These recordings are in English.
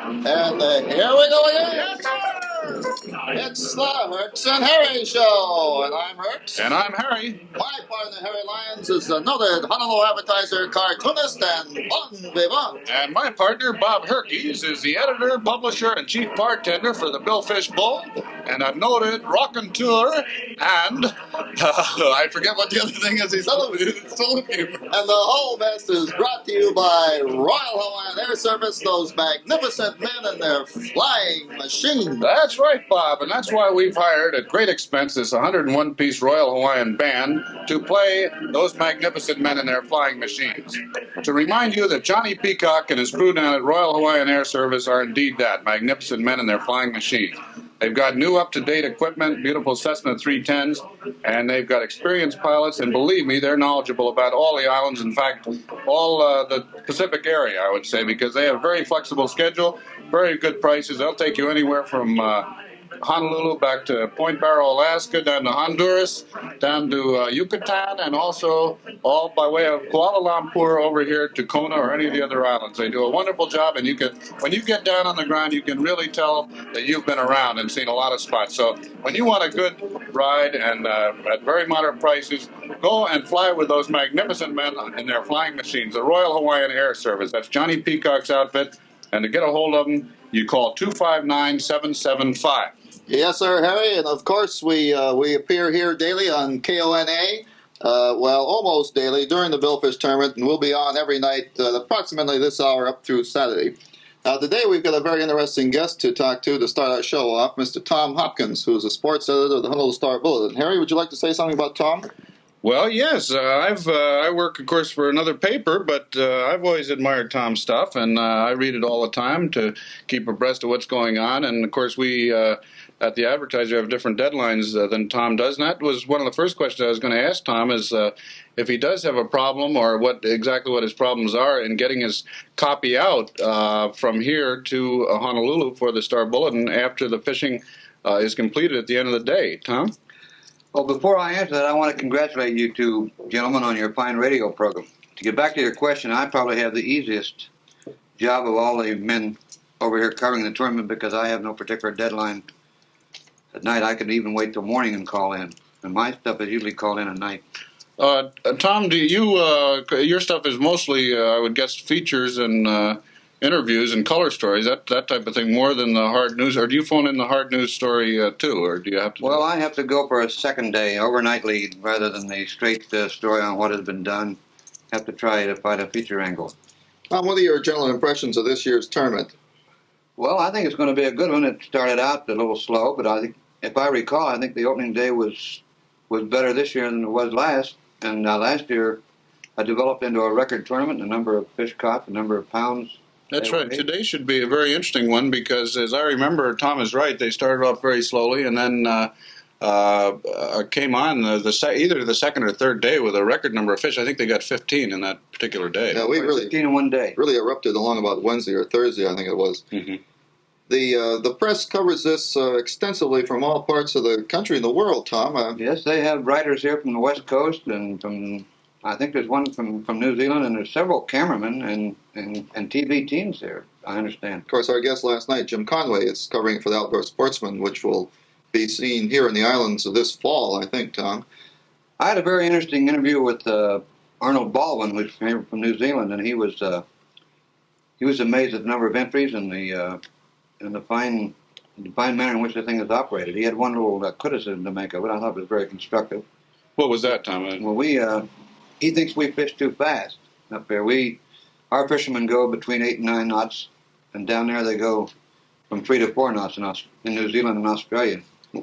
And here we go again. Yes, sir. It's the Herks and Harry Show. And I'm Herks. And I'm Harry. My partner, Harry Lyons, is the noted Honolulu advertiser, cartoonist, and bon vivant. And my partner, Bob Herks, is the editor, publisher, and chief bartender for the Billfish Bull, and a noted raconteur, and I forget what the other thing is. He's And the whole mess is brought to you by Royal Hawaiian Air Service, those magnificent men and their flying machines. That's right, Bob, and that's why we've hired at great expense this 101-piece Royal Hawaiian Band to play those magnificent men in their flying machines. To remind you that Johnny Peacock and his crew down at Royal Hawaiian Air Service are indeed that, magnificent men in their flying machines. They've got new up-to-date equipment, beautiful Cessna 310s, and they've got experienced pilots, and believe me, they're knowledgeable about all the islands, in fact, all the Pacific area, I would say, because they have a very flexible schedule, very good prices. They'll take you anywhere from Honolulu back to Point Barrow, Alaska, down to Honduras, down to Yucatan, and also all by way of Kuala Lumpur over here to Kona or any of the other islands. They do a wonderful job, and you can, when you get down on the ground, you can really tell that you've been around and seen a lot of spots. So when you want a good ride and at very moderate prices, go and fly with those magnificent men in their flying machines, the Royal Hawaiian Air Service. That's Johnny Peacock's outfit, and to get a hold of them, you call 259-775. Yes, sir, Harry, and of course we appear here daily on KONA, well, almost daily during the Billfish tournament, and we'll be on every night approximately this hour up through Saturday. Today we've got a very interesting guest to talk to start our show off, Mr. Tom Hopkins, who's a sports editor of the Honolulu Starbulletin. Harry, would you like to say something about Tom? Well, yes, I work, of course, for another paper, but I've always admired Tom's stuff, and I read it all the time to keep abreast of what's going on. And, of course, we at the Advertiser have different deadlines than Tom does. And that was one of the first questions I was going to ask Tom is if he does have a problem or exactly what his problems are in getting his copy out from here to Honolulu for the Starbulletin after the fishing is completed at the end of the day. Tom? Well, before I answer that, I want to congratulate you two gentlemen on your fine radio program. To get back to your question, I probably have the easiest job of all the men over here covering the tournament because I have no particular deadline. At night, I could even wait till morning and call in. And my stuff is usually called in at night. Tom, do you your stuff is mostly, I would guess, features and interviews and color stories, that type of thing, more than the hard news? Or do you phone in the hard news story too, or do you have to? Well, I have to go for a second day overnight lead rather than the straight story on what has been done. Have to try to find a feature angle. Tom, what are your general impressions of this year's tournament? Well, I think it's going to be a good one. It started out a little slow, but I think, if I recall, I think the opening day was better this year than it was last. And last year, I developed into a record tournament, the number of fish caught, the number of pounds. That's right. Today should be a very interesting one because, as I remember, Tom is right. They started off very slowly and then came on either the second or third day with a record number of fish. I think they got 15 in that particular day. Yeah, we really 15 in one day. Really erupted along about Wednesday or Thursday, I think it was. Mm-hmm. The press covers this extensively from all parts of the country and the world, Tom. Yes, they have writers here from the West Coast and from. I think there's one from New Zealand, and there's several cameramen and TV teams there, I understand. Of course, our guest last night, Jim Conway, is covering it for the Outdoor Sportsman, which will be seen here in the islands this fall, I think, Tom. I had a very interesting interview with Arnold Baldwin, who's from New Zealand, and he was amazed at the number of entries and the fine manner in which the thing is operated. He had one little criticism to make of it. I thought it was very constructive. What was that, Tom? Well, he thinks we fish too fast up there. Our fishermen go between 8 and 9 knots, and down there they go from 3 to 4 knots in New Zealand and Australia.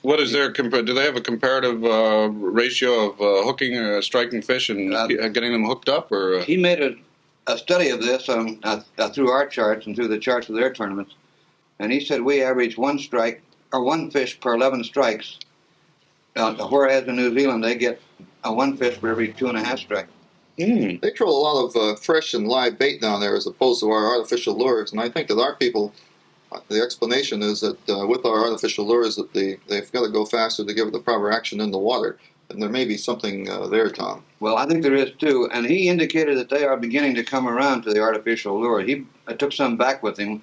What is their do they have a comparative ratio of hooking or striking fish and getting them hooked up? Or he made a study of this through our charts and through the charts of their tournaments, and he said we average one fish per 11 strikes, whereas in New Zealand they get one fish for every 2.5 strikes. They throw a lot of fresh and live bait down there as opposed to our artificial lures, and I think that our people, the explanation is that with our artificial lures that they've got to go faster to give it the proper action in the water, and there may be something there, Tom. Well, I think there is too, and he indicated that they are beginning to come around to the artificial lure. He took some back with him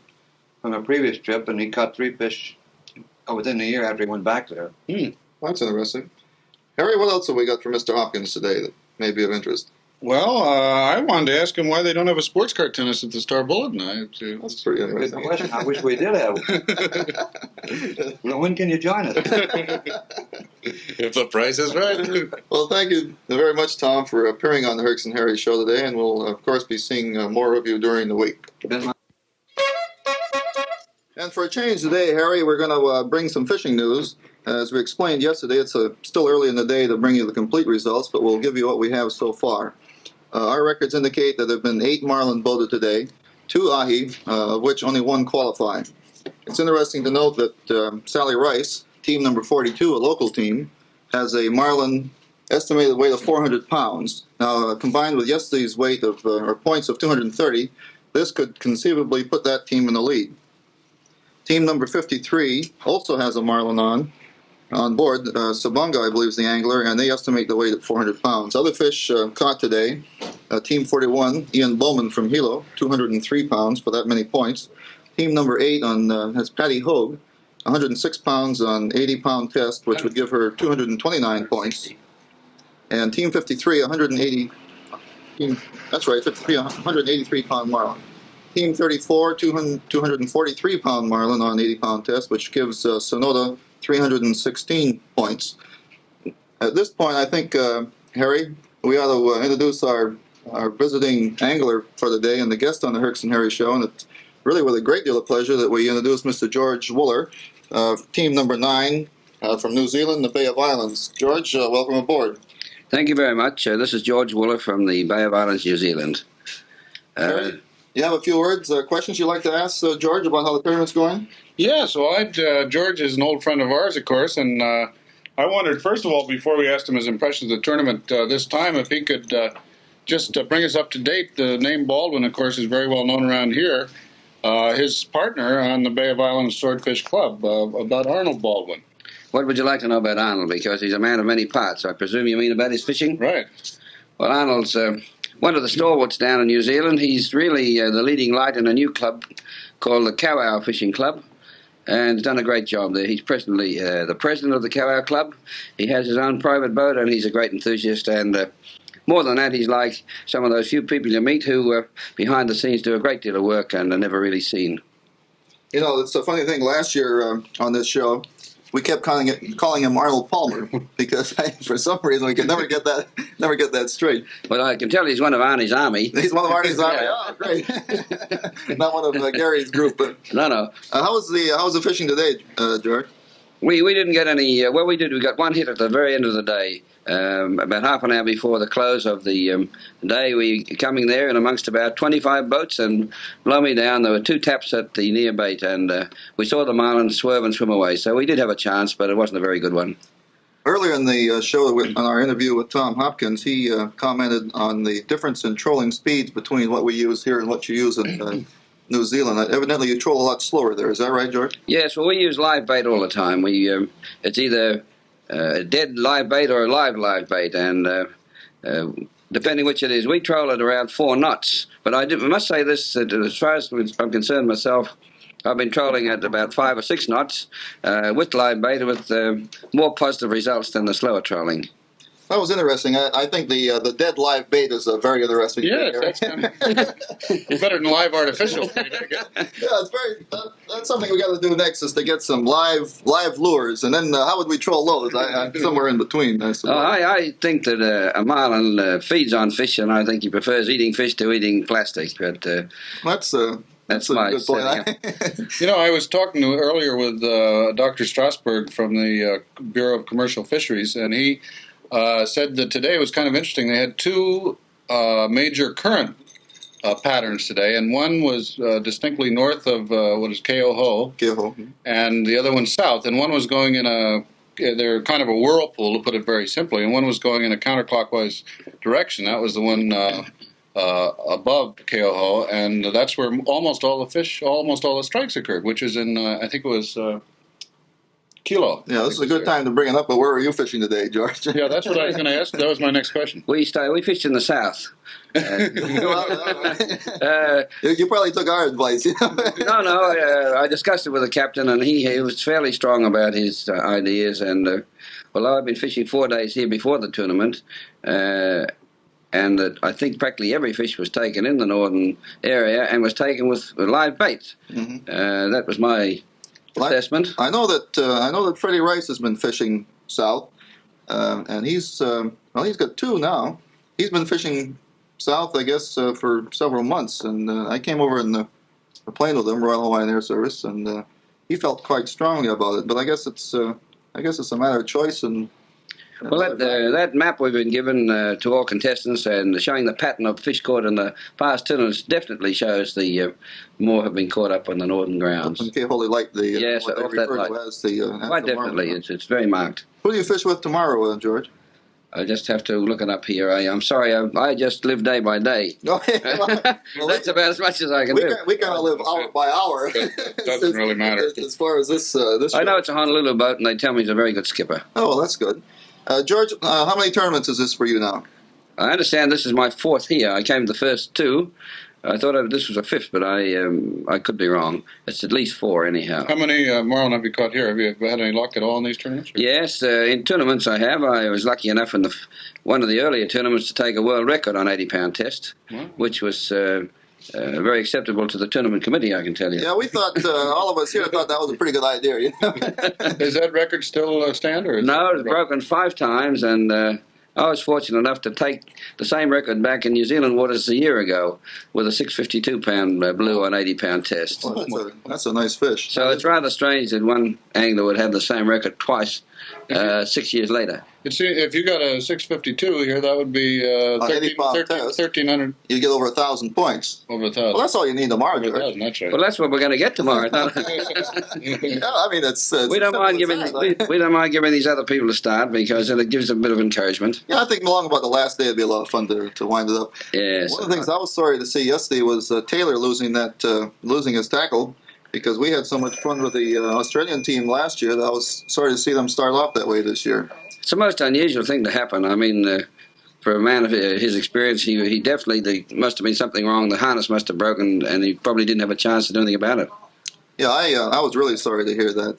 from a previous trip, and he caught 3 fish within a year after he went back there. Well, that's interesting. Harry, what else have we got for Mr. Hopkins today that may be of interest? Well, I wanted to ask him why they don't have a sports car tennis at the Starbulletin. That's pretty Good interesting. question. I wish we did have one. Well, when can you join us? If the price is right. Well, thank you very much, Tom, for appearing on the Herks and Harry show today, and we'll, of course, be seeing more of you during the week. And for a change today, Harry, we're going to bring some fishing news. As we explained yesterday, it's still early in the day to bring you the complete results, but we'll give you what we have so far. Our records indicate that there have been 8 marlin boated today, 2 ahi, of which only 1 qualified. It's interesting to note that Sally Rice, team number 42, a local team, has a marlin estimated weight of 400 pounds. Now, combined with yesterday's weight of, or points of 230, this could conceivably put that team in the lead. Team number 53 also has a marlin on board. Sabunga, I believe, is the angler, and they estimate the weight at 400 pounds. Other fish caught today, Team 41, Ian Bowman from Hilo, 203 pounds for that many points. Team number 8 has Patty Hogue, 106 pounds on 80-pound test, which would give her 229 points. And Team 53, 183-pound marlin. Team 34, 243-pound marlin on 80-pound test, which gives Sonoda 316 points. At this point, I think, Harry, we ought to introduce our visiting angler for the day and the guest on the Herks and Harry show, and it's really with a great deal of pleasure that we introduce Mr. George Wooler, team number 9 from New Zealand, the Bay of Islands. George, welcome aboard. Thank you very much. This is George Wooler from the Bay of Islands, New Zealand. Harry, you have a few words, questions you'd like to ask George about how the tournament's going? Yeah, so George is an old friend of ours, of course, and I wondered, first of all, before we asked him his impressions of the tournament this time, if he could just bring us up to date. The name Baldwin, of course, is very well known around here. His partner on the Bay of Islands Swordfish Club, about Arnold Baldwin. What would you like to know about Arnold? Because he's a man of many parts. I presume you mean about his fishing? Right. Well, Arnold's one of the stalwarts down in New Zealand. He's really the leading light in a new club called the Kowau Fishing Club, and done a great job there. He's presently the president of the Kowau Club. He has his own private boat, and he's a great enthusiast. And more than that, he's like some of those few people you meet who, behind the scenes, do a great deal of work and are never really seen. You know, it's a funny thing. Last year on this show, we kept calling him Arnold Palmer because for some reason we could never get that straight. But I can tell he's one of Arnie's army. He's one of Arnie's army. Oh, great! Not one of Gary's group, but No. How was the fishing today, George? We didn't get any. Well, we did. We got one hit at the very end of the day. About half an hour before the close of the day, we coming there and amongst about 25 boats, and blow me down, there were 2 taps at the near bait, and we saw the marlin swerve and swim away. So we did have a chance, but it wasn't a very good one. Earlier in the show, on our interview with Tom Hopkins, he commented on the difference in trolling speeds between what we use here and what you use in New Zealand. Evidently, you troll a lot slower there. Is that right, George? Yes, well, we use live bait all the time. It's either a dead live bait or a live bait, and depending which it is, we troll at around 4 knots. But I must say this, that as far as I'm concerned myself, I've been trolling at about 5 or 6 knots with live bait, with more positive results than the slower trolling. That was interesting. I think the dead live bait is a very interesting Yeah, thing. that's kind of better than live artificial bait, I guess. Yeah, it's that's something we got to do next, is to get some live lures, and then how would we troll those? I'm somewhere in between. I think that a marlin feeds on fish, and I think he prefers eating fish to eating plastic. But that's a my good point. You know, I was talking earlier with Dr. Strasberg from the Bureau of Commercial Fisheries, and he said that today was kind of interesting. They had 2 major current patterns today, and one was distinctly north of what is Keoho, and the other one south. And one was going in they're kind of a whirlpool, to put it very simply, and one was going in a counterclockwise direction. That was the one above Keoho, and that's where almost all the strikes occurred, which is in, I think it was kilo. Yeah, this is a good time to bring it up, but where were you fishing today, George? Yeah, that's what I was going to ask. That was my next question. We fished in the south. You probably took our advice. No. I discussed it with the captain, and he was fairly strong about his ideas. And although I've been fishing 4 days here before the tournament, and I think practically every fish was taken in the northern area and was taken with live baits. Mm-hmm. That was my assessment. I know that Freddie Rice has been fishing south, and he's got 2 now. He's been fishing south, I guess, for several months, and I came over in the plane with him, Royal Hawaiian Air Service, and he felt quite strongly about it. But I guess it's a matter of choice. And well, that map we've been given to all contestants and showing the pattern of fish caught in the past tournaments definitely shows the more have been caught up on the northern grounds. Okay, Holy Light, yes, what they off refer that to light. as the quite definitely, it's very marked. Who do you fish with tomorrow, George? I just have to look it up here. I'm sorry, I just live day by day. Okay, well, That's about as much as I can do. We kind of live hour by hour. It doesn't really matter. As far as this I know it's a Honolulu boat, and they tell me he's a very good skipper. Oh, well, that's good. George, how many tournaments is this for you now? I understand this is my 4th here. I came to the first 2. I thought this was a 5th, but I could be wrong. It's at least 4 anyhow. How many marlin have you caught here? Have you had any luck at all in these tournaments? Yes, in tournaments I have. I was lucky enough in one of the earlier tournaments to take a world record on 80-pound test, which was very acceptable to the tournament committee, I can tell you. Yeah, we thought, all of us here thought that was a pretty good idea. You know? Does that record still stand? Or no, it was broken 5 times, and I was fortunate enough to take the same record back in New Zealand waters a year ago with a 652-pound blue on 80-pound test. Well, that's a nice fish. So it's rather strange that one angler would have the same record twice 6 years later. If you got a 652 here, that would be 1,300. You get over 1,000 points. Over 1,000. Well, that's all you need tomorrow, George. 1,000, that's right. Well, that's what we're going to get tomorrow. Yeah, I mean, it's we don't mind giving we don't mind giving these other people a start because it gives them a bit of encouragement. Yeah, I think along about the last day it'd be a lot of fun to wind it up. Yes. One of the things I was sorry to see yesterday was Taylor losing his tackle, because we had so much fun with the Australian team last year that I was sorry to see them start off that way this year. It's the most unusual thing to happen. I mean, for a man of his experience, he definitely, there must have been something wrong. The harness must have broken, and he probably didn't have a chance to do anything about it. Yeah, I was really sorry to hear that.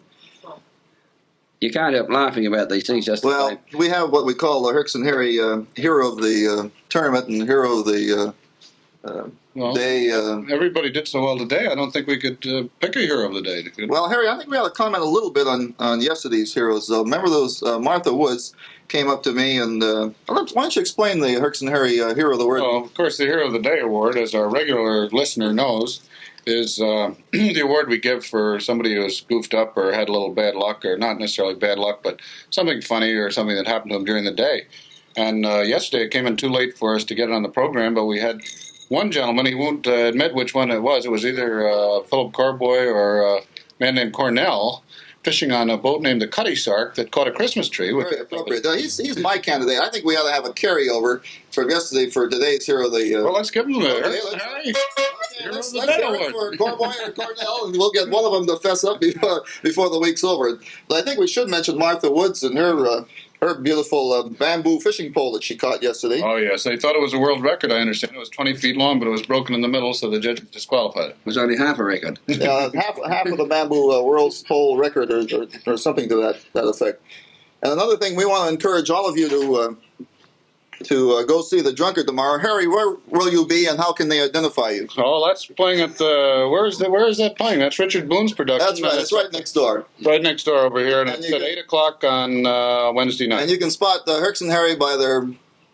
You can't help laughing about these things. Well, we have what we call the Herks and Harry hero of the tournament and hero of the day. Everybody did so well today. I don't think we could pick a hero of the day. Well, Harry, I think we ought to comment a little bit on yesterday's heroes. Remember those Martha Woods came up to me and why don't you explain the Herks and Harry hero of the word? Well, of course, the Hero of the Day award, as our regular listener knows, is the award we give for somebody who's goofed up or had a little bad luck, or not necessarily bad luck, but something funny or something that happened to them during the day. And yesterday it came in too late for us to get it on the program, but we had one gentleman, he won't admit which one it was. It was either Philip Carboy or a man named Cornell, fishing on a boat named the Cutty Sark that caught a Christmas tree. Very appropriate. He's my candidate. I think we ought to have a carryover for today's hero of the... well, let's give him the... Let's hear it for Corboy or Cornell, and we'll get one of them to fess up before the week's over. But I think we should mention Martha Woods and her beautiful bamboo fishing pole that she caught yesterday. Oh, yes. They thought it was a world record, I understand. It was 20 feet long, but it was broken in the middle, so the judge disqualified it. It was only half a record. Half of the bamboo world's pole record or something to that effect. And another thing, we want to encourage all of you to go see the Drunkard tomorrow. Harry, where will you be and how can they identify you? Oh, that's playing at the... Where is that playing? That's Richard Boone's production. That's right. It's right next door. Right next door over here, and it's at 8 o'clock on Wednesday night. And you can spot Herks and Harry by their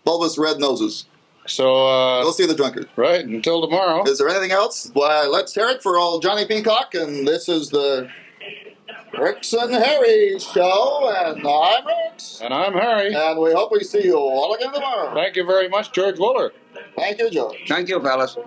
bulbous red noses. So... go see the Drunkard. Right, until tomorrow. Is there anything else? Why, let's hear it for old Johnny Peacock, and this is the Herks and Harry show, and I'm Herks. And I'm Harry. And we hope we see you all again tomorrow. Thank you very much, George Wooler. Thank you, George. Thank you, fellas.